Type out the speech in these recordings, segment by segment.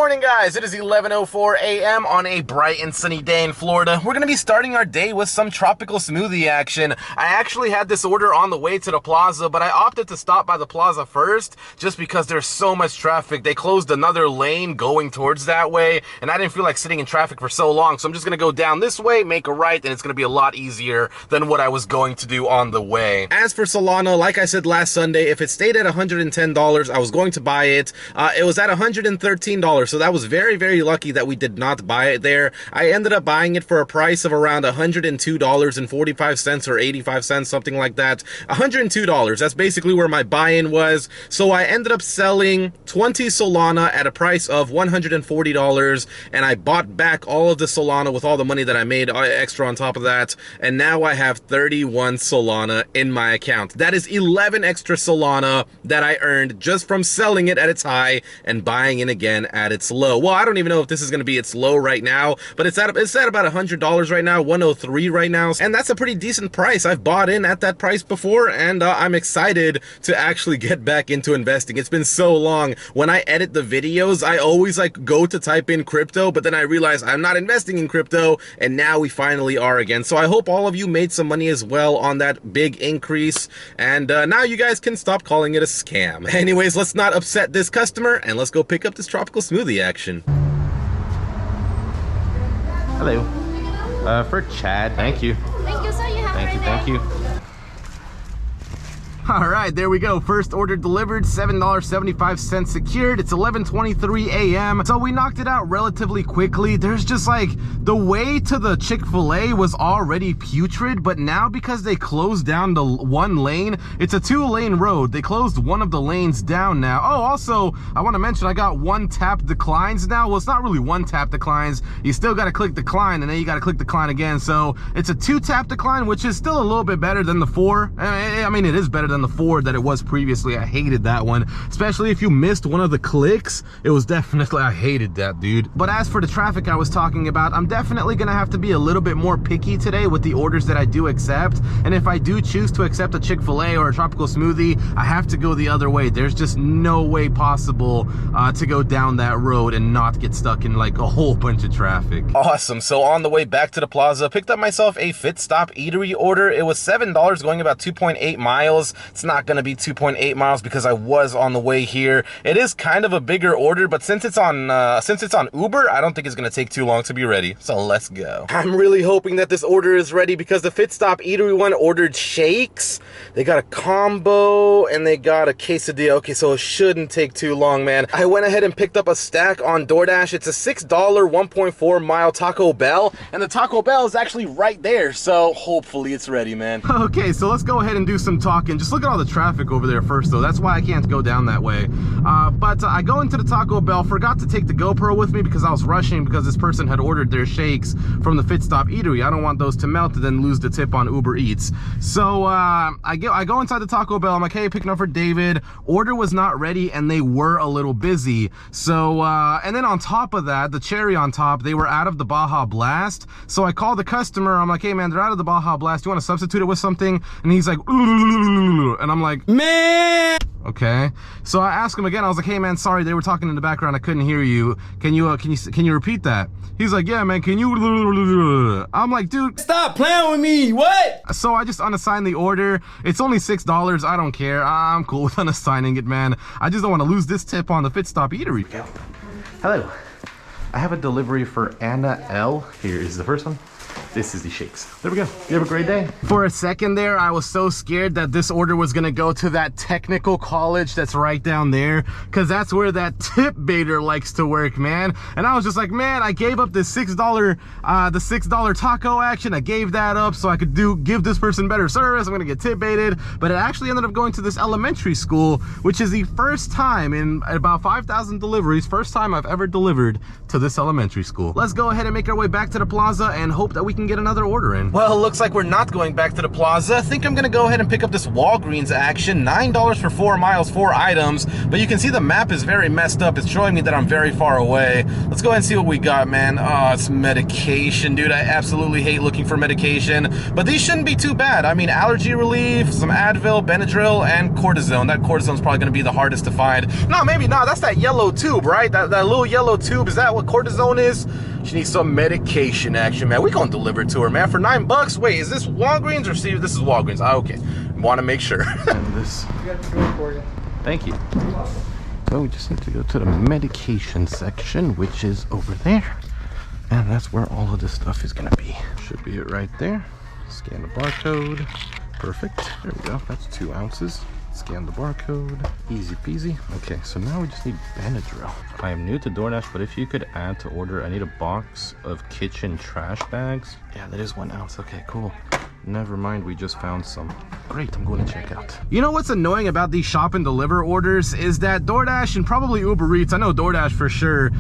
morning, guys. It is 11:04 a.m. on a bright and sunny day in Florida. We're going to be starting our day with some tropical smoothie action. I actually had this order on the way to the plaza, but I opted to stop by the plaza first just because there's so much traffic. They closed another lane going towards that way, and I didn't feel like sitting in traffic for so long, so I'm just going to go down this way, make a right, and it's going to be a lot easier than what I was going to do on the way. As for Solana, like I said last Sunday, if it stayed at $110, I was going to buy it. It was at $113, so that was very, very lucky that we did not buy it there. I ended up buying it for a price of around $102.45 or 85 cents, something like that. $102, that's basically where my buy-in was. So I ended up selling 20 Solana at a price of $140, and I bought back all of the Solana with all the money that I made extra on top of that, and now I have 31 Solana in my account. That is 11 extra Solana that I earned just from selling it at its high and buying in again at its low. Well, I don't even know if this is going to be its low right now, but it's at about $100 right now, 103 right now, and that's a pretty decent price. I've bought in at that price before, and I'm excited to actually get back into investing. It's been so long. When I edit the videos, I always like go to type in crypto, but then I realize I'm not investing in crypto, and now we finally are again. So I hope all of you made some money as well on that big increase, and now you guys can stop calling it a scam. Anyways, let's not upset this customer, and let's go pick up this tropical smoothie action. Hello. For Chad, thank you. Thank you, sir. You have Thank you. All right, there we go. First order delivered, $7.75 secured. It's 11:23 a.m. So we knocked it out relatively quickly. There's just like the way to the Chick-fil-A was already putrid, but now because they closed down the one lane, it's a 2-lane road. They closed one of the lanes down now. Oh, also, I want to mention I got one tap declines now. Well, it's not really one tap declines. You still got to click decline, and then you got to click decline again. So it's a 2-tap decline, which is still a little bit better than the 4. I mean, it is better than the 4 that it was previously. I hated that one, especially if you missed one of the clicks. It was definitely, I hated that, dude. But as for the traffic I was talking about, I'm definitely gonna have to be a little bit more picky today with the orders that I do accept. And if I do choose to accept a Chick-fil-A or a tropical smoothie, I have to go the other way. There's just no way possible to go down that road and not get stuck in like a whole bunch of traffic. Awesome. So on the way back to the plaza, picked up myself a Fit Stop eatery order. It was $7 going about 2.8 miles. It's not going to be 2.8 miles because I was on the way here. It is kind of a bigger order, but since it's on Uber, I don't think it's going to take too long to be ready. So let's go. I'm really hoping that this order is ready because the Fit Stop eatery one ordered shakes. They got a combo and they got a quesadilla. Okay, so it shouldn't take too long, man. I went ahead and picked up a stack on DoorDash. It's a $6 1.4 mile Taco Bell, and the Taco Bell is actually right there. So hopefully it's ready, man. Okay, so let's go ahead and do some talking. Just look at all the traffic over there first, though. That's why I can't go down that way. But I go into the Taco Bell, forgot to take the GoPro with me because I was rushing because this person had ordered their shakes from the Fit Stop eatery. I don't want those to melt and then lose the tip on Uber Eats. So I go inside the Taco Bell. I'm like, hey, picking up for David. Order was not ready and they were a little busy. So and then on top of that, the cherry on top, they were out of the Baja Blast. So I called the customer. I'm like, hey man, they're out of the Baja Blast. Do you want to substitute it with something? And he's like, and I'm like, man, okay. So I asked him again. I was like, hey man, sorry, they were talking in the background, I couldn't hear you. Can you repeat that? He's like, yeah man, can you? I'm like, dude, stop playing with me. What? So I just unassigned the order. It's only $6. I don't care. I'm cool with unassigning it, man. I just don't want to lose this tip on the Fit Stop eatery. Hello. I have a delivery for Anna L. Here is the first one. This is the shakes. There we go. You have a great day. For a second there, I was so scared that this order was gonna go to that technical college that's right down there, because that's where that tip baiter likes to work, man. And I was just like, man, I gave up this $6 taco action. I gave that up so I could give this person better service. I'm gonna get tip baited, but it actually ended up going to this elementary school, which is the first time in about 5,000 deliveries, first time I've ever delivered to this elementary school. Let's go ahead and make our way back to the plaza and hope that we can can get another order in. Well, looks like we're not going back to the plaza. I think I'm gonna go ahead and pick up this Walgreens action. $9 for 4 miles, 4 items. But you can see the map is very messed up. It's showing me that I'm very far away. Let's go ahead and see what we got, man. Oh, it's medication, dude. I absolutely hate looking for medication. But these shouldn't be too bad. I mean, allergy relief, some Advil, Benadryl, and cortisone. That cortisone's probably gonna be the hardest to find. No, maybe not. That's that yellow tube, right? That little yellow tube. Is that what cortisone is? She needs some medication action, man. We gonna deliver it to her, man, for $9. Wait, is this Walgreens or Steve? This is Walgreens. Ah, okay. Want to make sure. And this. We got the drink for you. Thank you. So we just need to go to the medication section, which is over there. And that's where all of this stuff is gonna be. Should be it right there. Scan the barcode. Perfect. There we go. That's 2 ounces. Scan the barcode. Easy peasy. Okay, so now we just need Benadryl. I am new to DoorDash, but if you could add to order, I need a box of kitchen trash bags. Yeah, that is 1 ounce. Okay, cool. Never mind, we just found some. Great, I'm going to check out. You know what's annoying about these shop and deliver orders is that DoorDash and probably Uber Eats, I know DoorDash for sure,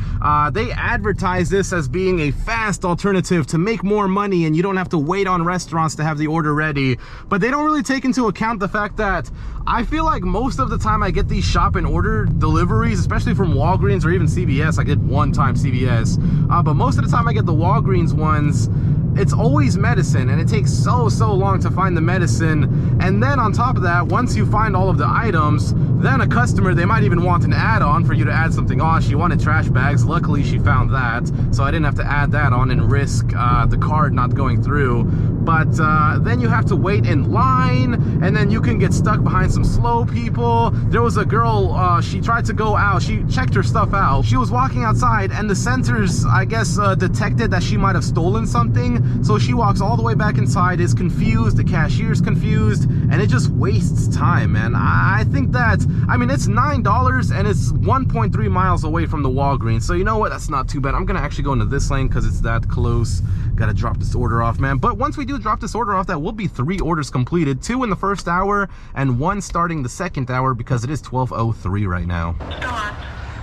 they advertise this as being a fast alternative to make more money and you don't have to wait on restaurants to have the order ready. But they don't really take into account the fact that I feel like most of the time I get these shop and order deliveries, especially from Walgreens or even CVS. I did one time CVS, but most of the time I get the Walgreens ones. It's always medicine and it takes so long to find the medicine. And then on top of that, once you find all of the items, then a customer, they might even want an add-on for you to add something on. She wanted trash bags. Luckily she found that, so I didn't have to add that on and risk the card not going through. But then you have to wait in line, and then you can get stuck behind some slow people. There was a girl, she tried to go out. She checked her stuff out. She was walking outside and the sensors, I guess, detected that she might have stolen something. So she walks all the way back inside, is confused, the cashier's confused, and it just wastes time, man. I think that, I mean, it's $9 and it's 1.3 miles away from the Walgreens. So you know what, that's not too bad. I'm gonna actually go into this lane because it's that close. Gotta drop this order off, man. But once we do drop this order off, that will be 3 orders completed, 2 in the first hour and 1 starting the second hour because it is 12:03 right now.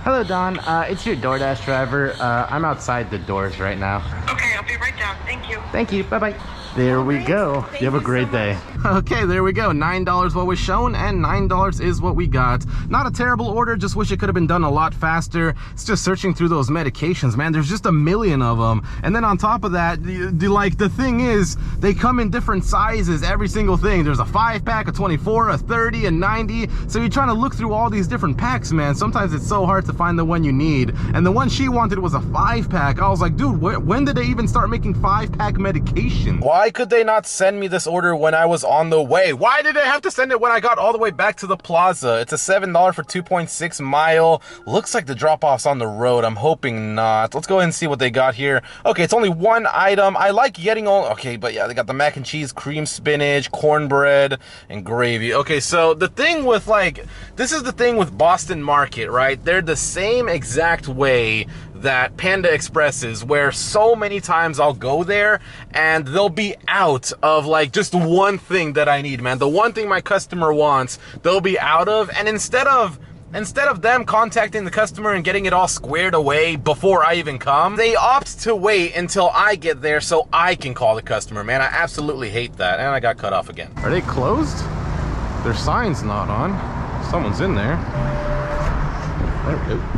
Hello, Don. It's your DoorDash driver. I'm outside the doors right now. Okay, I'll be right down. Thank you. Thank you. Bye-bye. There we go. You have a great day. Okay, there we go. $9 what was shown and $9 is what we got. Not a terrible order, just wish it could have been done a lot faster. It's just searching through those medications, man. There's just a million of them. And then on top of that, the thing is, they come in different sizes, every single thing. There's a 5-pack, a 24, a 30, a 90. So you're trying to look through all these different packs, man. Sometimes it's so hard to find the one you need. And the one she wanted was a 5-pack. I was like, dude, when did they even start making 5-pack medication? Why could they not send me this order when I was on the way? Why did they have to send it when I got all the way back to the plaza? It's a $7 for 2.6 mile. Looks like the drop-off's on the road. I'm hoping not. Let's go ahead and see what they got here. Okay, it's only 1 item. I like getting all, okay, but yeah, they got the mac and cheese, cream spinach, cornbread, and gravy. Okay, so the thing with, like, this is the thing with Boston Market, right? They're the same exact way that Panda Express is, where so many times I'll go there and they'll be out of like just one thing that I need, man. The one thing my customer wants, they'll be out of, and instead of them contacting the customer and getting it all squared away before I even come, they opt to wait until I get there so I can call the customer, man. I absolutely hate that. And I got cut off again. Are they closed? Their sign's not on. Someone's in there. There we go.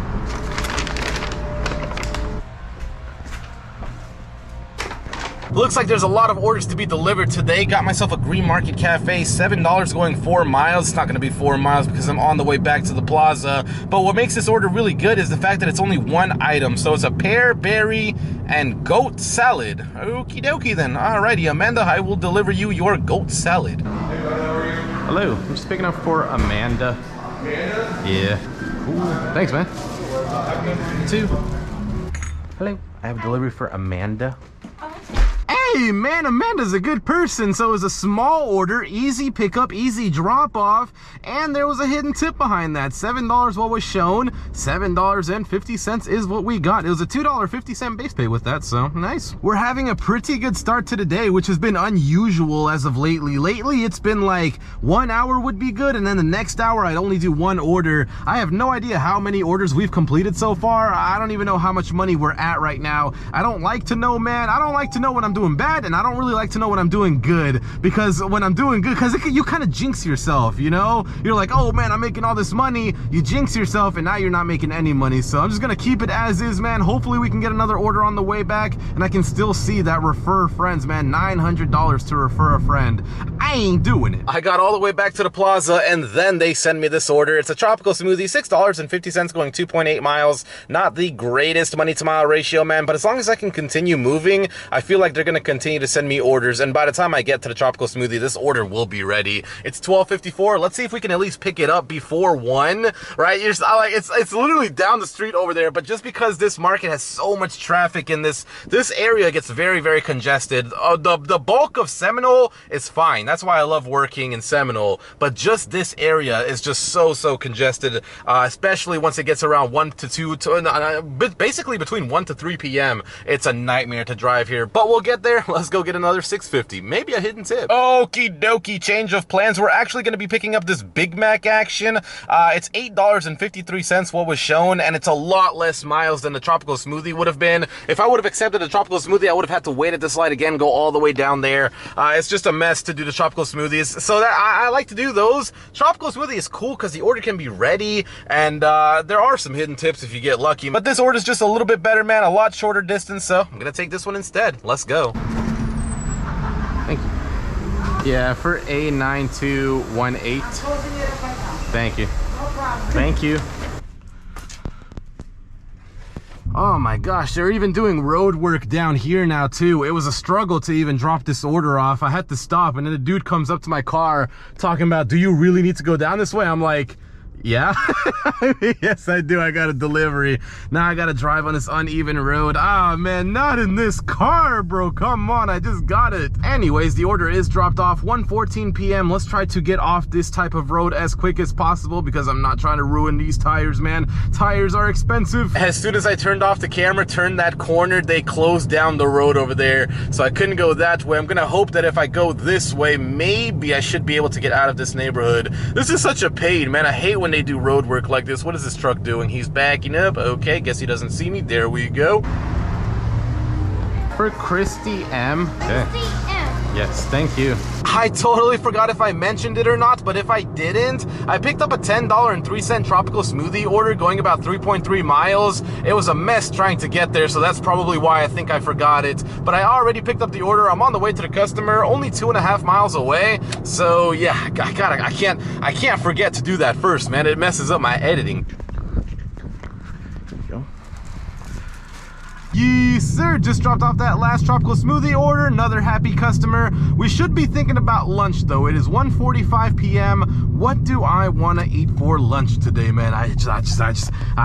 Looks like there's a lot of orders to be delivered today. Got myself a Green Market Cafe, $7 going 4 miles. It's not gonna be 4 miles because I'm on the way back to the plaza. But what makes this order really good is the fact that it's only 1 item. So it's a pear, berry, and goat salad. Okie dokie then. Alrighty, Amanda, I will deliver you your goat salad. Hello, I'm just picking up for Amanda. Amanda? Yeah. Cool. Thanks, man. Two. Hello, I have a delivery for Amanda. Hey man, Amanda's a good person. So it was a small order, easy pickup, easy drop off, and there was a hidden tip behind that. $7 what was shown, $7.50 is what we got. It was a $2.50 base pay with that, so nice. We're having a pretty good start to the day, which has been unusual as of lately. Lately it's been like 1 hour would be good, and then the next hour I'd only do 1 order. I have no idea how many orders we've completed so far. I don't even know how much money we're at right now. I don't like to know, man. I don't like to know when I'm doing bad. bad, and I don't really like to know when I'm doing good, because when I'm doing good, because you kind of jinx yourself, you know? You're like, oh man, I'm making all this money. You jinx yourself, and now you're not making any money. So I'm just gonna keep it as is, man. Hopefully we can get another order on the way back, and I can still see that refer friends, man. $900 to refer a friend. I ain't doing it. I got all the way back to the plaza, and then they send me this order. It's a tropical smoothie, $6.50 going 2.8 miles. Not the greatest money to mile ratio, man, but as long as I can continue moving, I feel like they're gonna continue to send me orders, and by the time I get to the tropical smoothie, this order will be ready. It's 12:54. Let's see if we can at least pick it up before 1, right? It's literally down the street over there, but just because this market has so much traffic in this area gets very, very congested. The bulk of Seminole is fine. That's why I love working in Seminole, but just this area is just so congested, especially once it gets around 1 to 2, basically between 1 to 3 p.m. It's a nightmare to drive here, but we'll get there. Let's go get another $6.50, maybe a hidden tip. Okie dokie, change of plans. We're actually going to be picking up this Big Mac action. It's $8.53 what was shown, and it's a lot less miles than the tropical smoothie would have been. If I would have accepted the tropical smoothie, I would have had to wait at this light again, go all the way down there. It's just a mess to do the tropical smoothies, so that I like to do those. Tropical smoothie is cool because the order can be ready, and there are some hidden tips if you get lucky, but this order is just a little bit better, man. A lot shorter distance, so I'm gonna take this one instead. Let's go. Thank you. Yeah, for A9218. Thank you. Thank you. Oh my gosh, they're even doing road work down here now too. It was a struggle to even drop this order off. I had to stop, and then the dude comes up to my car talking about, do you really need to go down this way? I'm like, yeah. Yes, I do. I got a delivery. Now I gotta drive on this uneven road. Ah, man, not in this car, bro. Come on, I just got it. Anyways, the order is dropped off 1:14 p.m. Let's try to get off this type of road as quick as possible, because I'm not trying to ruin these tires, man. Tires are expensive. As soon as I turned off the camera, turned that corner, they closed down the road over there, so I couldn't go that way. I'm gonna hope that if I go this way, maybe I should be able to get out of this neighborhood. This is such a pain, man. I hate when they do road work like this. What is this truck doing? He's backing up. Okay, guess he doesn't see me. There we go. For Christy M. Okay. Yes, thank you. I totally forgot if I mentioned it or not, but if I didn't, I picked up a $10.03 tropical smoothie order going about 3.3 miles. It was a mess trying to get there, so that's probably why I think I forgot it. But I already picked up the order. I'm on the way to the customer, only 2.5 miles away. So yeah, I can't forget to do that first, man. It messes up my editing. Yes, sir. Just dropped off that last tropical smoothie order. Another happy customer. We should be thinking about lunch, though. It is 1:45 p.m. What do I want to eat for lunch today, man? I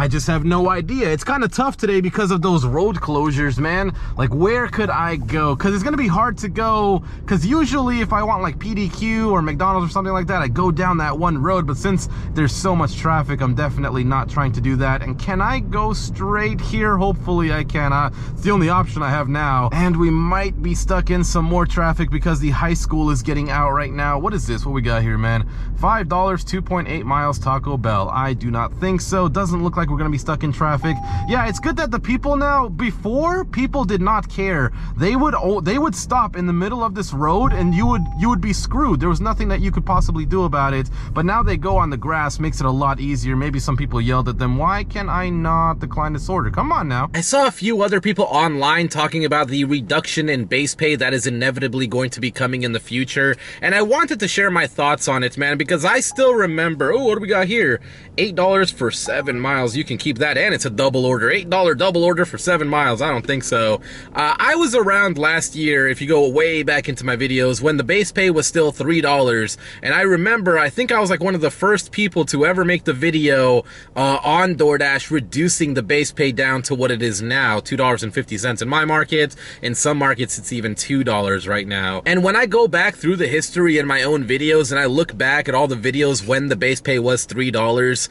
just have no idea. It's kind of tough today because of those road closures, man. Like, where could I go? Because it's gonna be hard to go. Because usually, if I want like PDQ or McDonald's or something like that, I go down that one road. But since there's so much traffic, I'm definitely not trying to do that. And can I go straight here? Hopefully, I can. It's the only option I have now, and we might be stuck in some more traffic because the high school is getting out right now. What is this? What we got here, man? $5, 2.8 miles, Taco Bell. I do not think so. Doesn't look like we're gonna be stuck in traffic. Yeah, it's good that the people now, before, people did not care. They would stop in the middle of this road, and you would be screwed. There was nothing that you could possibly do about it. But now they go on the grass, makes it a lot easier. Maybe some people yelled at them, why can I not decline this order? Come on now. I saw a few other people online talking about the reduction in base pay that is inevitably going to be coming in the future, and I wanted to share my thoughts on it, man, because I still remember, oh, what do we got here? $8 for 7 miles. You can keep that, and it's a double order. $8 double order for 7 miles. I don't think so. I was around last year, if you go way back into my videos, when the base pay was still $3, and I remember, I think I was like one of the first people to ever make the video on DoorDash reducing the base pay down to what it is now, $2.50 in my market. In some markets, it's even $2 right now. And when I go back through the history in my own videos and I look back at all the of videos when the base pay was $3,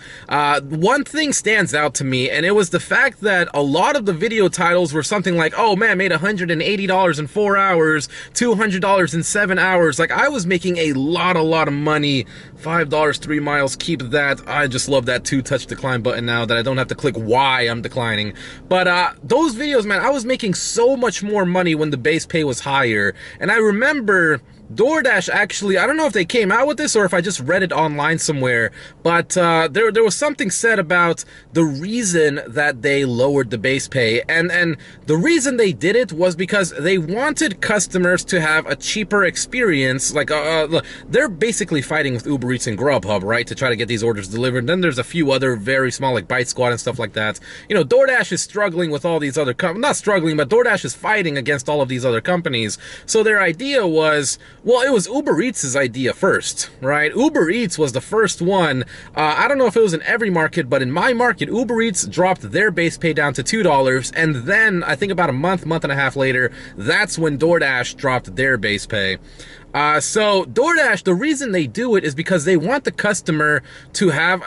one thing stands out to me, and it was the fact that a lot of the video titles were something like, oh man, made $180 in 4 hours, $200 in 7 hours. Like, I was making a lot of money. $5, 3 miles, keep that. I just love that 2-touch decline button now that I don't have to click why I'm declining. But those videos, man, I was making so much more money when the base pay was higher. And I remember DoorDash actually, I don't know if they came out with this or if I just read it online somewhere, but there was something said about the reason that they lowered the base pay, and the reason they did it was because they wanted customers to have a cheaper experience. Like they're basically fighting with Uber Eats and Grubhub, right, to try to get these orders delivered. And then there's a few other very small, like Bite Squad and stuff like that. You know, DoorDash is struggling with all these other not struggling, but DoorDash is fighting against all of these other companies. So their idea was, well, it was Uber Eats' idea first, right? Uber Eats was the first one. I don't know if it was in every market, but in my market, Uber Eats dropped their base pay down to $2, and then I think about a month and a half later, that's when DoorDash dropped their base pay. So DoorDash, the reason they do it is because they want the customer to have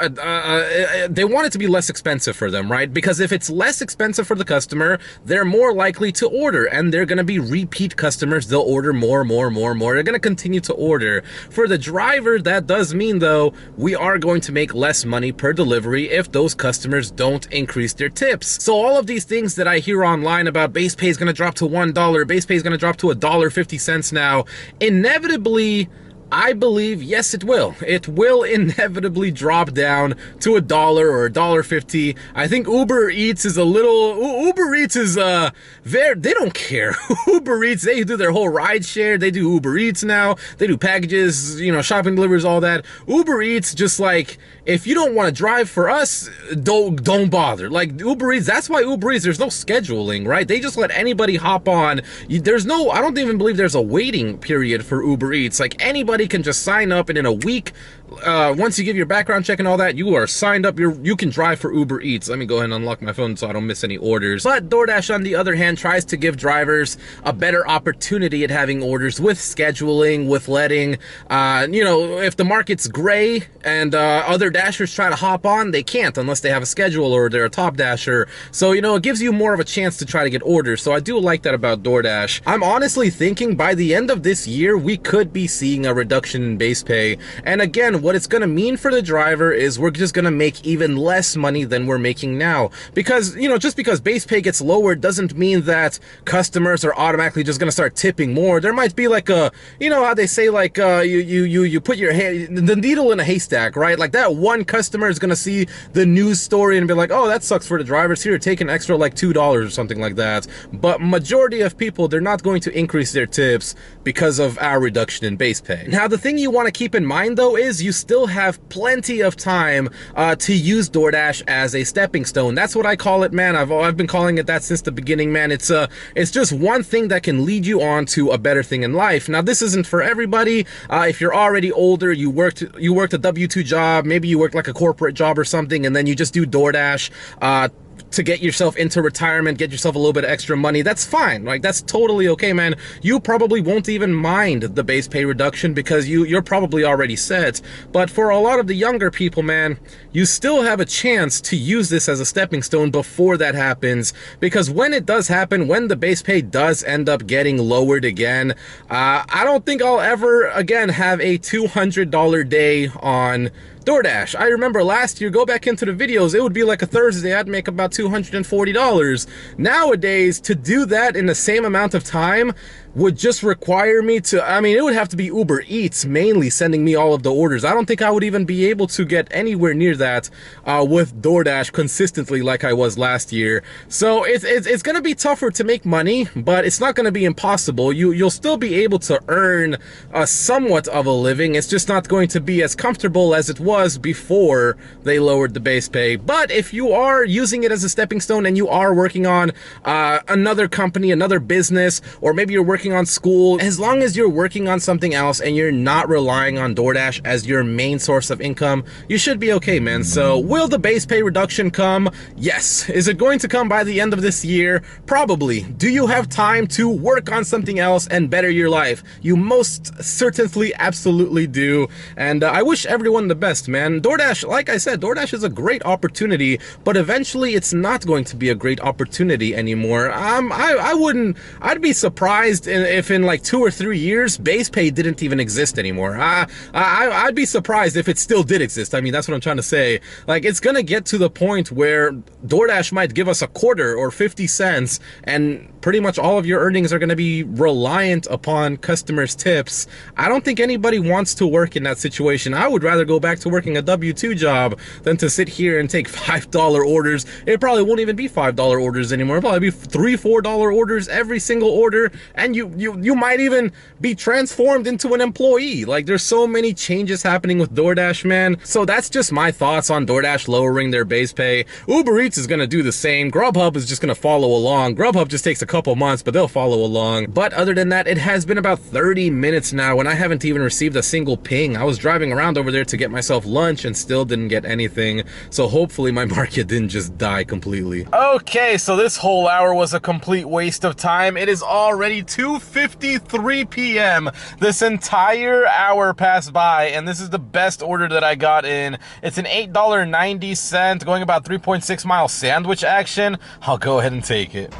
they want it to be less expensive for them, right? Because if it's less expensive for the customer, they're more likely to order, and they're going to be repeat customers. They'll order more. They're going to continue to order. For the driver, that does mean, though, we are going to make less money per delivery if those customers don't increase their tips. So all of these things that I hear online about base pay is going to drop to $1, base pay is going to drop to $1.50 now, inevitably, I believe, yes, it will. It will inevitably drop down to $1 or $1.50. I think Uber Eats is Uber Eats is, they don't care. Uber Eats, they do their whole ride share. They do Uber Eats now. They do packages, you know, shopping deliveries, all that. Uber Eats, just like, if you don't want to drive for us, don't bother. Like, Uber Eats, that's why Uber Eats, there's no scheduling, right? They just let anybody hop on. I don't even believe there's a waiting period for Uber Eats. Like, anybody can just sign up, and in a week, once you give your background check and all that, you are signed up. You can drive for Uber Eats. Let me go ahead and unlock my phone so I don't miss any orders. But DoorDash, on the other hand, tries to give drivers a better opportunity at having orders with scheduling, with letting, you know, if the market's gray and other dashers try to hop on, they can't unless they have a schedule or they're a top dasher. So, you know, it gives you more of a chance to try to get orders. So I do like that about DoorDash. I'm honestly thinking by the end of this year, we could be seeing a reduction in base pay. And again, what it's going to mean for the driver is we're just going to make even less money than we're making now. Because, you know, just because base pay gets lowered doesn't mean that customers are automatically just going to start tipping more. There might be like a, you know how they say, like, you put the needle in a haystack, right? Like, that one customer is going to see the news story and be like, oh, that sucks for the drivers. Here, take an extra like $2 or something like that. But majority of people, they're not going to increase their tips because of our reduction in base pay. Now, the thing you want to keep in mind, though, is you still have plenty of time to use DoorDash as a stepping stone. That's what I call it, man. I've been calling it that since the beginning, man. It's just one thing that can lead you on to a better thing in life. Now, this isn't for everybody. If you're already older, you worked a W-2 job, maybe you worked like a corporate job or something, and then you just do DoorDash to get yourself into retirement, get yourself a little bit of extra money, that's fine. Like, that's totally okay, man. You probably won't even mind the base pay reduction because you're probably already set. But for a lot of the younger people, man, you still have a chance to use this as a stepping stone before that happens. Because when it does happen, when the base pay does end up getting lowered again, I don't think I'll ever again have a $200 day on DoorDash. I remember last year, go back into the videos, it would be like a Thursday, I'd make about $240. Nowadays, to do that in the same amount of time would just require me to, I mean, it would have to be Uber Eats mainly sending me all of the orders. I don't think I would even be able to get anywhere near that with DoorDash consistently like I was last year. So it's going to be tougher to make money, but it's not going to be impossible. You'll still be able to earn somewhat of a living. It's just not going to be as comfortable as it was before they lowered the base pay. But if you are using it as a stepping stone and you are working on another company, another business, or maybe you're working working on school, as long as you're working on something else and you're not relying on DoorDash as your main source of income, you should be okay, man. So will the base pay reduction come? Yes. Is it going to come by the end of this year? Probably. Do you have time to work on something else and better your life? You most certainly absolutely do. And I wish everyone the best, man. DoorDash, like I said, DoorDash is a great opportunity, but eventually it's not going to be a great opportunity anymore. I'd be surprised if in like 2 or 3 years base pay didn't even exist anymore. I'd be surprised if it still did exist. I mean, that's what I'm trying to say. Like, it's gonna get to the point where DoorDash might give us a quarter or 50 cents, and pretty much all of your earnings are gonna be reliant upon customers' tips. I don't think anybody wants to work in that situation. I would rather go back to working a W-2 job than to sit here and take $5 orders. It probably won't even be $5 orders anymore. It'll probably be $3, $4 orders every single order, and you might even be transformed into an employee. Like, there's so many changes happening with DoorDash, man. So that's just my thoughts on DoorDash lowering their base pay. Uber Eats is gonna do the same. Grubhub is just gonna follow along. Grubhub just takes a couple months, but they'll follow along. But other than that, it has been about 30 minutes now and I haven't even received a single ping. I was driving around over there to get myself lunch and still didn't get anything. So hopefully my market didn't just die completely. Okay, so this whole hour was a complete waste of time. It is already 2:53 p.m. This entire hour passed by, and this is the best order that I got in. It's an $8.90 going about 3.6 mile sandwich action. I'll go ahead and take it.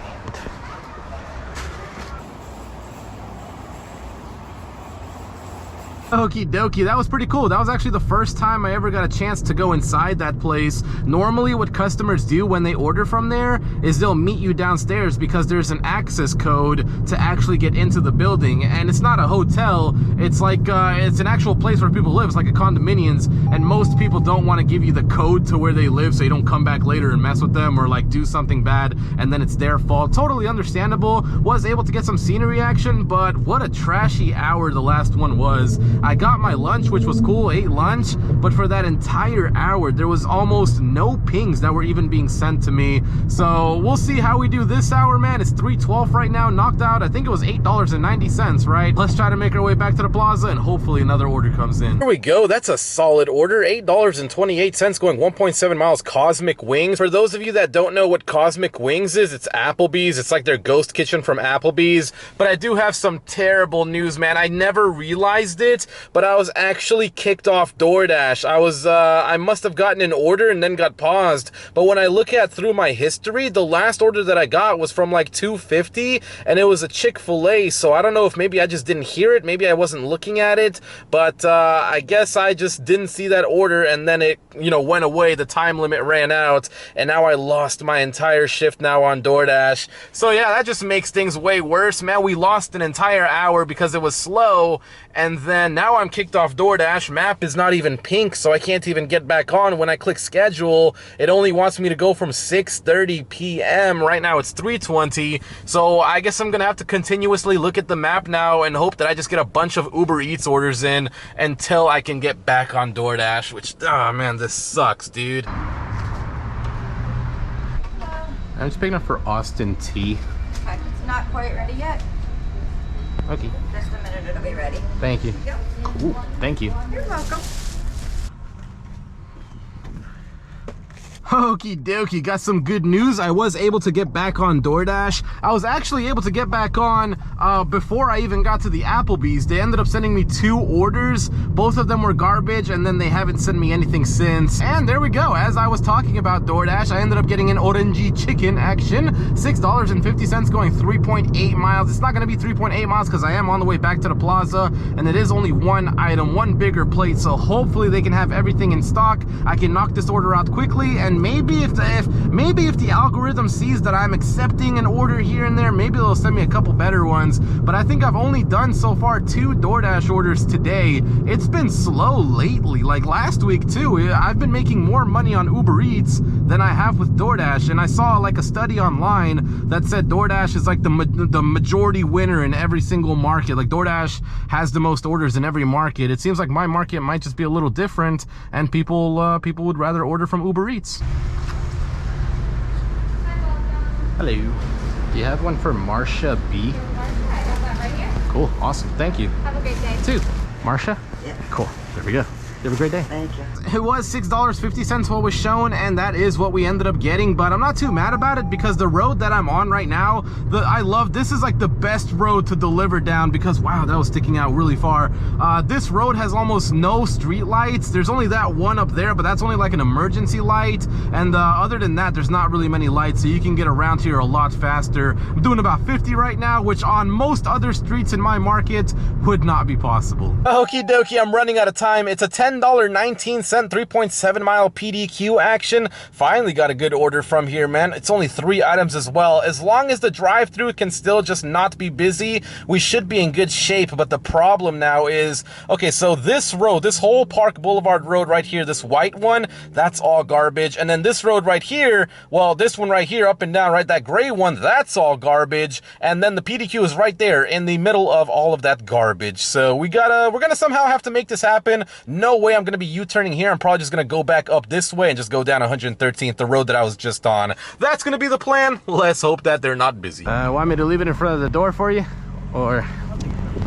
Okie dokie, that was pretty cool. That was actually the first time I ever got a chance to go inside that place. Normally what customers do when they order from there is they'll meet you downstairs because there's an access code to actually get into the building. And it's not a hotel, it's like it's an actual place where people live. It's like a condominiums, and most people don't want to give you the code to where they live so you don't come back later and mess with them or like do something bad and then it's their fault. Totally understandable. Was able to get some scenery action, but what a trashy hour the last one was. I got my lunch, which was cool, ate lunch, but for that entire hour, there was almost no pings that were even being sent to me. So we'll see how we do this hour, man. It's 3:12 right now, knocked out. I think it was $8.90, right? Let's try to make our way back to the plaza and hopefully another order comes in. Here we go. That's a solid order. $8.28 going 1.7 miles Cosmic Wings. For those of you that don't know what Cosmic Wings is, it's Applebee's. It's like their ghost kitchen from Applebee's. But I do have some terrible news, man. I never realized it, but I was actually kicked off DoorDash. I must have gotten an order and then got paused. But when I look at through my history, the last order that I got was from like 250 and it was a Chick-fil-A. So I don't know if maybe I just didn't hear it. Maybe I wasn't looking at it, but I guess I just didn't see that order and then it, you know, went away. The time limit ran out and now I lost my entire shift now on DoorDash. So yeah, that just makes things way worse, man. We lost an entire hour because it was slow, and then now I'm kicked off DoorDash. Map is not even pink, so I can't even get back on. When I click schedule, it only wants me to go from 6:30 p.m. Right now it's 3:20, so I guess I'm gonna have to continuously look at the map now and hope that I just get a bunch of Uber Eats orders in until I can get back on DoorDash, which, oh man, this sucks, dude. I'm just picking up for Austin T. Okay, it's not quite ready yet. Okay. Just a minute, it'll be ready. Thank you. Yep. Ooh, thank you. You're welcome. Okie dokie, got some good news. I was able to get back on DoorDash. I was actually able to get back on before I even got to the Applebee's. They ended up sending me 2 orders. Both of them were garbage, and then they haven't sent me anything since. And there we go. As I was talking about DoorDash, I ended up getting an orangey chicken action. $6.50 going 3.8 miles. It's not going to be 3.8 miles because I am on the way back to the plaza, and it is only one item, one bigger plate. So hopefully they can have everything in stock. I can knock this order out quickly, and maybe if the algorithm sees that I'm accepting an order here and there, maybe they'll send me a couple better ones. But I think I've only done so far 2 DoorDash orders today. It's been slow lately, like last week too. I've been making more money on Uber Eats than I have with DoorDash, and I saw like a study online that said DoorDash is like the majority winner in every single market. Like DoorDash has the most orders in every market. It seems like my market might just be a little different, and people would rather order from Uber Eats. Hello. Do you have one for Marcia B? I have that right Cool, awesome, thank you. Have a great day. Too. Marsha? Yeah. Cool, there we go. You have a great day. Thank you. It was $6.50 what was shown, and that is what we ended up getting, but I'm not too mad about it because the road that I'm on right now, I love, this is like the best road to deliver down because, wow, that was sticking out really far. This road has almost no street lights. There's only that one up there, but that's only like an emergency light, and other than that, there's not really many lights, so you can get around here a lot faster. I'm doing about 50 right now, which on most other streets in my market would not be possible. Okie dokie, I'm running out of time. It's a $10.19 3.7 mile PDQ action. Finally got a good order from here, man. It's only 3 items as well. As long as the drive-through can still just not be busy, we should be in good shape. But the problem now is, okay, so this road, this whole Park Boulevard road right here, this white one, that's all garbage. And then this road right here, well, this one right here, up and down, right, that gray one, that's all garbage. And then the PDQ is right there in the middle of all of that garbage. So we're gonna somehow have to make this happen. No way I'm gonna be U-turning here. I'm probably just gonna go back up this way and just go down 113th, the road that I was just on. That's gonna be the plan. Let's hope that they're not busy. Want me to leave it in front of the door for you? Or,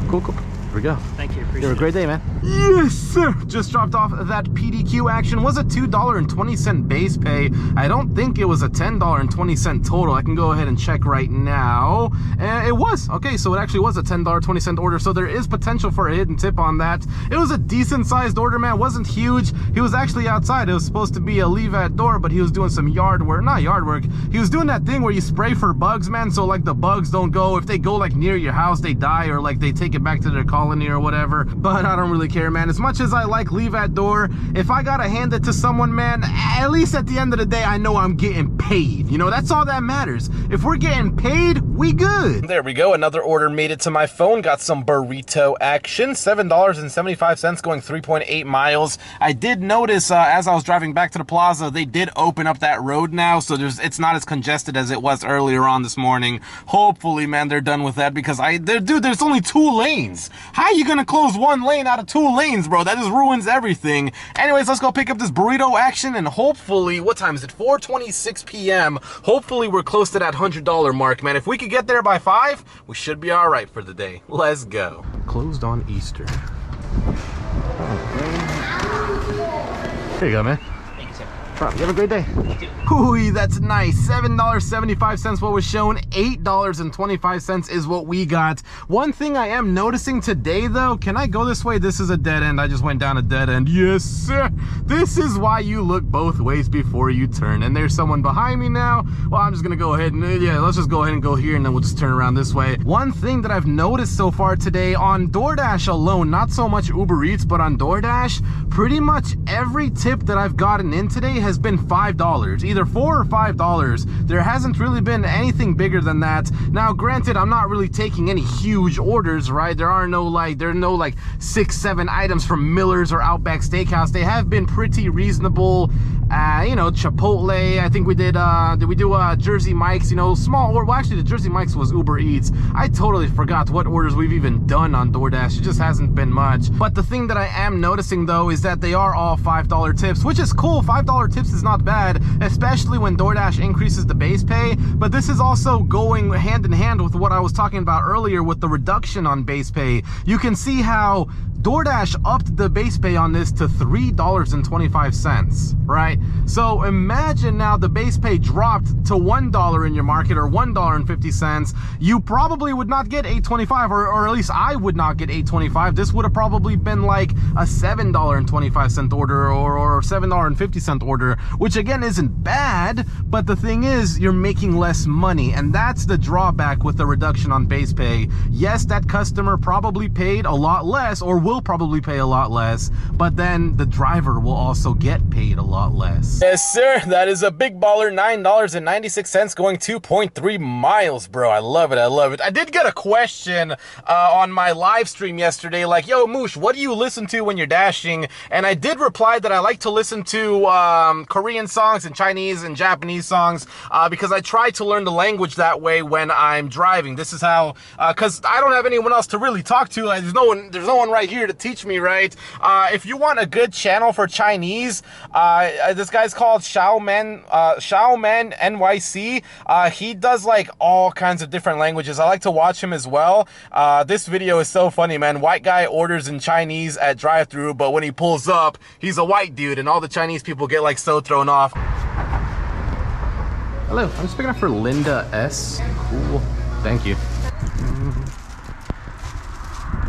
cool. Here we go. Thank you. You Appreciate have a great day, man. Yes, sir. Just dropped off that PDQ action. Was a $2.20 base pay. I don't think it was a $10.20 total. I can go ahead and check right now. It was. Okay, so it actually was a $10.20 order, so there is potential for a hidden tip on that. It was a decent sized order, man. It wasn't huge. He was actually outside. It was supposed to be a leave at door, but he was doing some yard work. Not yard work. He was doing that thing where you spray for bugs, man, so like the bugs don't go. If they go like near your house, they die, or like they take it back to their colony or whatever. But I don't really care, man. As much as I like leave at door, if I gotta hand it to someone, man, at least at the end of the day, I know I'm getting paid. You know, that's all that matters. If we're getting paid, we good. There we go. Another order made it to my phone. Got some burrito action. $7.75 going 3.8 miles. I did notice as I was driving back to the plaza, they did open up that road now, so it's not as congested as it was earlier on this morning. Hopefully, man, they're done with that because dude, there's only 2 lanes. How are you gonna close 1 lane out of 2 lanes, bro? That just ruins everything. Anyways, let's go pick up this burrito action, and hopefully, what time is it? 4:26 p.m. Hopefully we're close to that $100 mark, man. If we could get there by 5, we should be all right for the day. Let's go. Closed on Easter. Here you go, man. Thank you, sir. You have a great day. Ooh, that's nice. $7.75 what was shown. $8.25 is what we got. One thing I am noticing today, though, can I go this way? This is a dead end. I just went down a dead end. Yes, sir. This is why you look both ways before you turn. And there's someone behind me now. Well, I'm just gonna go ahead and, yeah, let's just go ahead and go here, and then we'll just turn around this way. One thing that I've noticed so far today on DoorDash alone, not so much Uber Eats, but on DoorDash, pretty much every tip that I've gotten in today has been $5, either $4 or $5. There hasn't really been anything bigger than that. Now, granted, I'm not really taking any huge orders, right? There are no like 6-7 items from Miller's or Outback Steakhouse. They have been pretty reasonable. You know, Chipotle. I think we did we do Jersey Mike's? You know, small order. Well, actually, the Jersey Mike's was Uber Eats. I totally forgot what orders we've even done on DoorDash. It just hasn't been much. But the thing that I am noticing, though, is that they are all $5 tips, which is cool. $5 tips is not bad, especially when DoorDash increases the base pay. But this is also going hand in hand with what I was talking about earlier with the reduction on base pay. You can see how DoorDash upped the base pay on this to $3.25, right? So imagine now the base pay dropped to $1 in your market, or $1.50. You probably would not get $8.25, or at least I would not get $8.25. This would have probably been like a $7.25 order or $7.50 order, which again isn't bad, but the thing is you're making less money, and that's the drawback with the reduction on base pay. Yes, that customer probably paid a lot less, or will probably pay a lot less, but then the driver will also get paid a lot less. Yes, sir. That is a big baller. $9.96 going 2.3 miles, bro. I love it. I love it. I did get a question on my live stream yesterday, like, yo, Moosh, what do you listen to when you're dashing? And I did reply that I like to listen to Korean songs and Chinese and Japanese songs because I try to learn the language that way when I'm driving. This is how, because I don't have anyone else to really talk to. Like, there's no one right here here to teach me, right? If you want a good channel for Chinese, this guy's called Xiaoman NYC. He does like all kinds of different languages. I like to watch him as well. This video is so funny, man. White guy orders in Chinese at drive-thru, but when he pulls up, he's a white dude, and all the Chinese people get like so thrown off. Hello, I'm just picking up for Linda S. Cool. Thank you.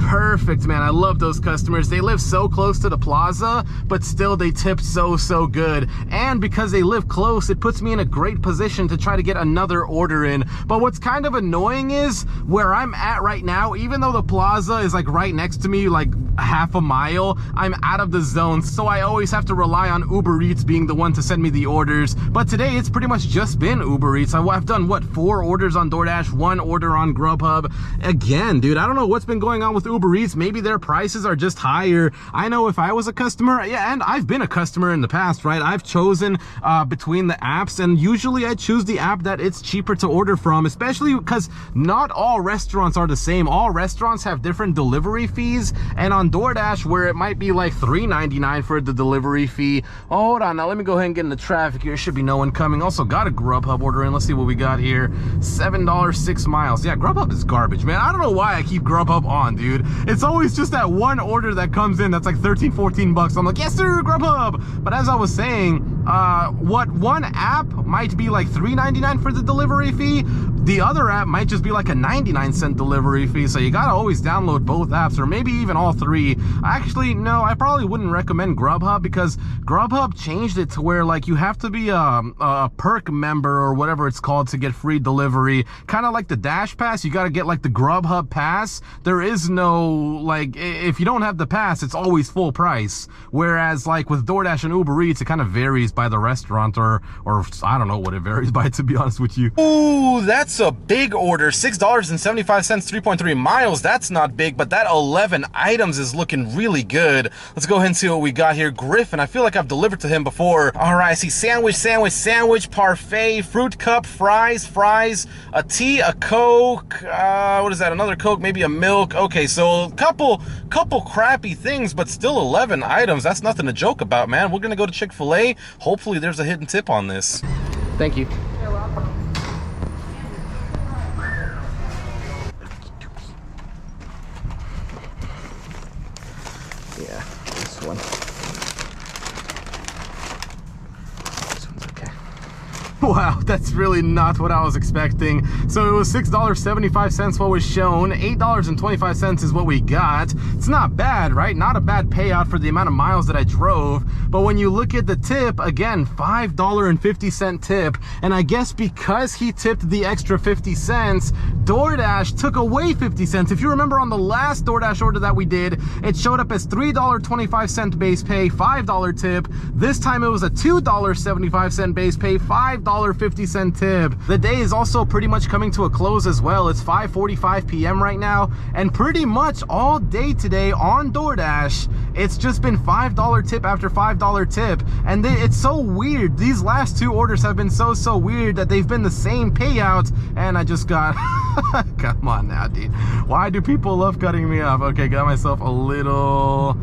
Perfect, man. I love those customers. They live so close to the plaza, but still they tip so good. And because they live close, it puts me in a great position to try to get another order in. But what's kind of annoying is where I'm at right now, even though the plaza is like right next to me, like half a mile, I'm out of the zone. So I always have to rely on Uber Eats being the one to send me the orders. But today it's pretty much just been Uber Eats. I've done what, 4 orders on DoorDash, 1 order on Grubhub. Again, dude, I don't know what's been going on with Uber Eats. Maybe their prices are just higher. I know if I was a customer, yeah, and I've been a customer in the past, right? I've chosen between the apps, and usually I choose the app that it's cheaper to order from, especially because not all restaurants are the same. All restaurants have different delivery fees, and on DoorDash, where it might be like $3.99 for the delivery fee. Oh, hold on, now let me go ahead and get in the traffic here. Should be no one coming. Also got a Grubhub order in. Let's see what we got here. $7, 6 miles. Yeah, Grubhub is garbage, man. I don't know why I keep Grubhub on, dude. It's always just that one order that comes in that's like 13, 14 bucks. I'm like, yes sir, Grubhub. But as I was saying, what one app might be like $3.99 for the delivery fee, the other app might just be like a 99-cent delivery fee. So you gotta always download both apps, or maybe even all 3. Actually, no, I probably wouldn't recommend Grubhub, because Grubhub changed it to where like you have to be a perk member or whatever it's called to get free delivery. Kind of like the Dash Pass, you gotta get like the Grubhub Pass. There is no, like, if you don't have the pass, it's always full price. Whereas like with DoorDash and Uber Eats, it kind of varies by the restaurant, or I don't know what it varies by, to be honest with you. Ooh, that's a big order. $6.75, 3.3 miles. That's not big, but that 11 items is looking really good. Let's go ahead and see what we got here. Griffin, I feel like I've delivered to him before. All right, I see sandwich, parfait, fruit cup, fries, a tea, a Coke, what is that, another Coke, maybe a milk. Okay, so a couple crappy things, but still 11 items. That's nothing to joke about, man. We're gonna go to Chick-fil-A. Hopefully there's a hidden tip on this. Thank you. You're welcome. Yeah, this one. This one's okay. Wow, that's really not what I was expecting. So it was $6.75 what was shown, $8.25 is what we got. It's not bad, right? Not a bad payout for the amount of miles that I drove. But when you look at the tip, again, $5.50 tip. And I guess because he tipped the extra 50 cents, DoorDash took away 50 cents. If you remember on the last DoorDash order that we did, it showed up as $3.25 base pay, $5 tip. This time it was a $2.75 base pay, $5.50 tip. The day is also pretty much coming to a close as well. It's 5:45 p.m. right now, and pretty much all day today on DoorDash, it's just been $5 tip after $5 tip. And it's so weird. These last 2 orders have been so weird that they've been the same payout, and I just got come on now, dude. Why do people love cutting me off? Okay, got myself a little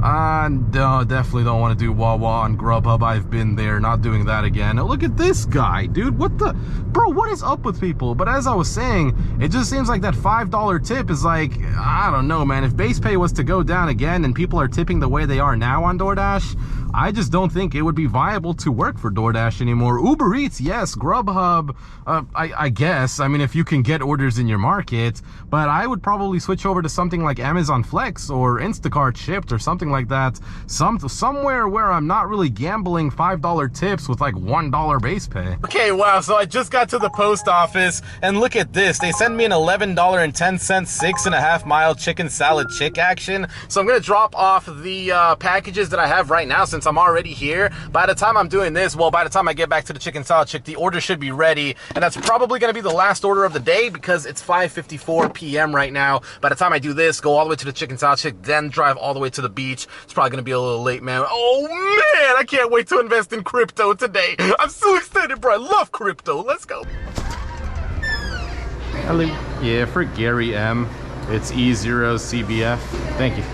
no, definitely don't want to do Wawa on Grubhub. I've been there, not doing that again. Oh, look at this guy, dude. What the, bro, what is up with people? But as I was saying, it just seems like that $5 tip is like, I don't know, man. If base pay was to go down again and people are tipping the way they are now on DoorDash, I just don't think it would be viable to work for DoorDash anymore. Uber Eats, yes. Grubhub, I guess. I mean, if you can get orders in your market, but I would probably switch over to something like Amazon Flex or Instacart Shipped or something like that. Somewhere where I'm not really gambling $5 tips with like $1 base pay. Okay, wow, so I just got to the post office, and look at this. They send me an $11.10 6.5 mile chicken salad chick action. So I'm gonna drop off the packages that I have right now since I'm already here. By the time I'm doing this, well, by the time I get back to the chicken salad chick, the order should be ready, and that's probably gonna be the last order of the day because it's 5:54 p.m. right now. By the time I do this, go all the way to the chicken salad chick, then drive all the way to the beach. It's probably gonna be a little late, man. Oh man, I can't wait to invest in crypto today. I'm so excited, bro. I love crypto. Let's go. Hello. Yeah, for Gary M. It's E0CBF. Thank you.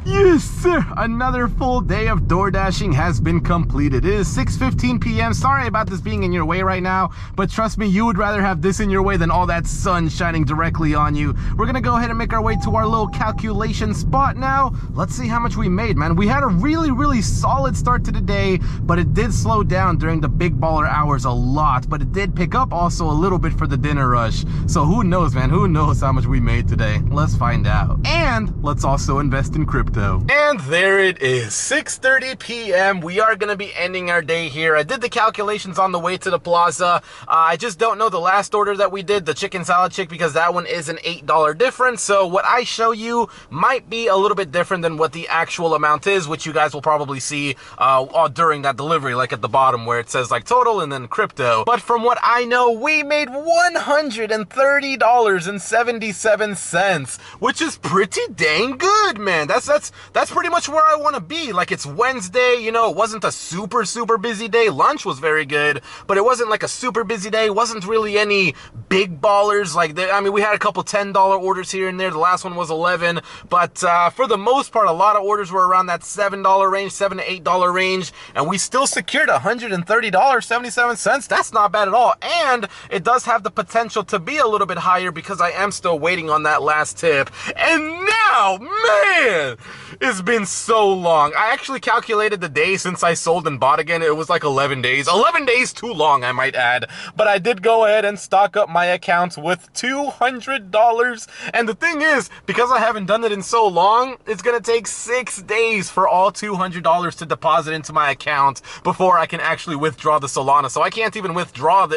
Yes, sir. Another full day of door dashing has been completed. It is 6:15 p.m. Sorry about this being in your way right now, but trust me, you would rather have this in your way than all that sun shining directly on you. We're gonna go ahead and make our way to our little calculation spot now. Let's see how much we made, man. We had a really solid start to the day, but it did slow down during the big baller hours a lot, but it did pick up also a little bit for the dinner rush. So who knows, man? Who knows how much we made today? Let's find out. And let's also invest in crypto. And there it is, 6:30 p.m. We are going to be ending our day here. I did the calculations on the way to the plaza. I just don't know the last order that we did, the chicken salad chick, because that one is an $8 difference. So what I show you might be a little bit different than what the actual amount is, which you guys will probably see during that delivery, like at the bottom where it says like total and then crypto. But from what I know, we made $130.77, which is pretty dang good, man. That's pretty much where I want to be. Like, it's Wednesday, you know, it wasn't a super busy day. Lunch was very good, but it wasn't like a super busy day. It wasn't really any big ballers. Like, I mean, we had a couple $10 orders here and there. The last one was 11, but for the most part, a lot of orders were around that $7 range, $7 to $8 range, and we still secured $130.77. That's not bad at all, and it does have the potential to be a little bit higher because I am still waiting on that last tip. And now, man, it's been so long. I actually calculated the day since I sold and bought again. It was like 11 days. 11 days too long, I might add. But I did go ahead and stock up my accounts with $200. And the thing is, because I haven't done it in so long, it's going to take 6 days for all $200 to deposit into my account before I can actually withdraw the Solana. So I can't even withdraw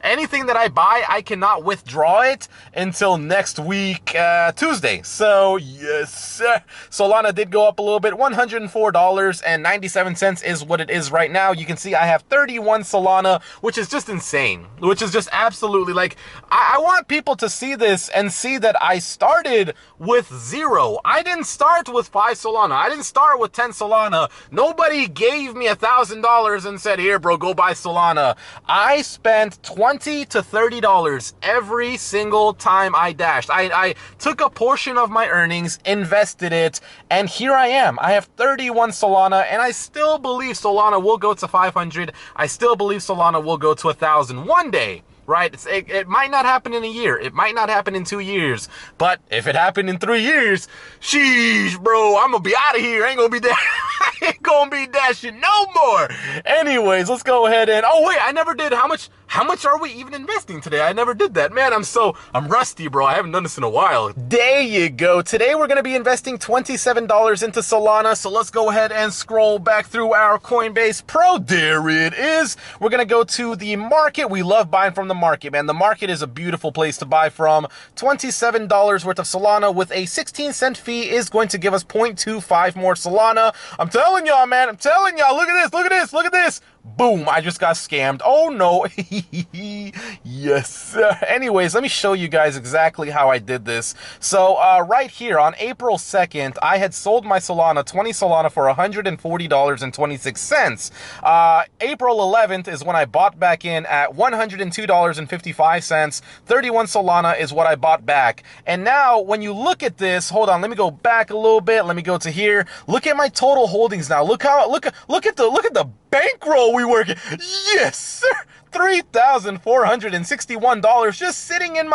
anything that I buy. I cannot withdraw it until next week, Tuesday. So yes, sir. Solana did go up a little bit. $104.97 is what it is right now. You can see I have 31 Solana, which is just insane, which is just absolutely, like, I want people to see this and see that I started with 0. I didn't start with 5 Solana. I didn't start with 10 Solana. Nobody gave me $1,000 and said, here, bro, go buy Solana. I spent $20 to $30 every single time I dashed. I took a portion of my earnings, invested it, and here I am. I have 31 Solana, and I still believe Solana will go to 500. I still believe Solana will go to 1,000 one day. Right? It might not happen in a year. It might not happen in 2 years. But if it happened in 3 years, sheesh, bro, I'm gonna be out of here. I ain't gonna be dashing no more. Anyways, let's go ahead and, oh wait, I never did. How much are we even investing today? I never did that. Man, I'm rusty, bro. I haven't done this in a while. There you go. Today we're gonna be investing $27 into Solana. So let's go ahead and scroll back through our Coinbase Pro. There it is. We're gonna go to the market. We love buying from the market, man. The market is a beautiful place to buy from. $27 worth of Solana with a 16-cent fee is going to give us 0.25 more Solana. I'm telling y'all, man. I'm telling y'all. Look at this. Look at this. Look at this. Boom, I just got scammed. Oh no. Yes. Anyways, let me show you guys exactly how I did this. So right here on April 2nd, I had sold my Solana, 20 Solana, for $140.26. April 11th is when I bought back in at $102.55. 31 Solana is what I bought back. And now when you look at this, hold on, let me go back a little bit. Let me go to here. Look at my total holdings now. Look at the bankroll we working. Yes, sir. $3,461 just sitting in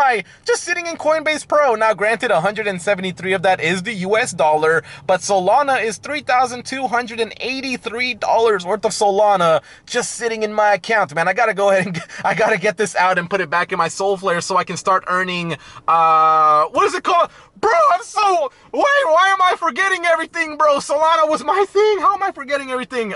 Coinbase Pro. Now, granted, 173 of that is the US dollar, but Solana is $3,283 worth of Solana just sitting in my account. Man, I gotta go ahead and I gotta get this out and put it back in my Solflare so I can start earning, what is it called? Bro, why am I forgetting everything, bro? Solana was my thing. How am I forgetting everything?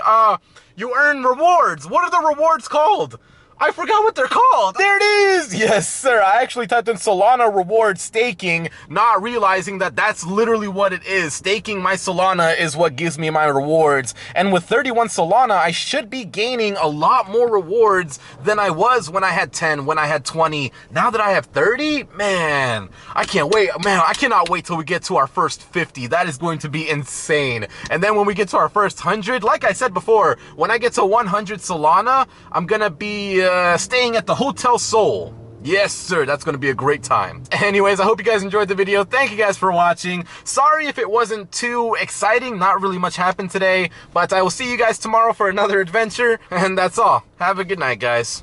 You earn rewards. What are the rewards called? I forgot what they're called. There it is. Yes, sir. I actually typed in Solana reward staking, not realizing that that's literally what it is. Staking my Solana is what gives me my rewards. And with 31 Solana, I should be gaining a lot more rewards than I was when I had 10, when I had 20. Now that I have 30, man, I can't wait. Man, I cannot wait till we get to our first 50. That is going to be insane. And then when we get to our first 100, like I said before, when I get to 100 Solana, I'm going to be staying at the Hotel Seoul. Yes, sir, that's gonna be a great time. Anyways, I hope you guys enjoyed the video. Thank you guys for watching. Sorry if it wasn't too exciting, not really much happened today, but I will see you guys tomorrow for another adventure, and that's all. Have a good night, guys.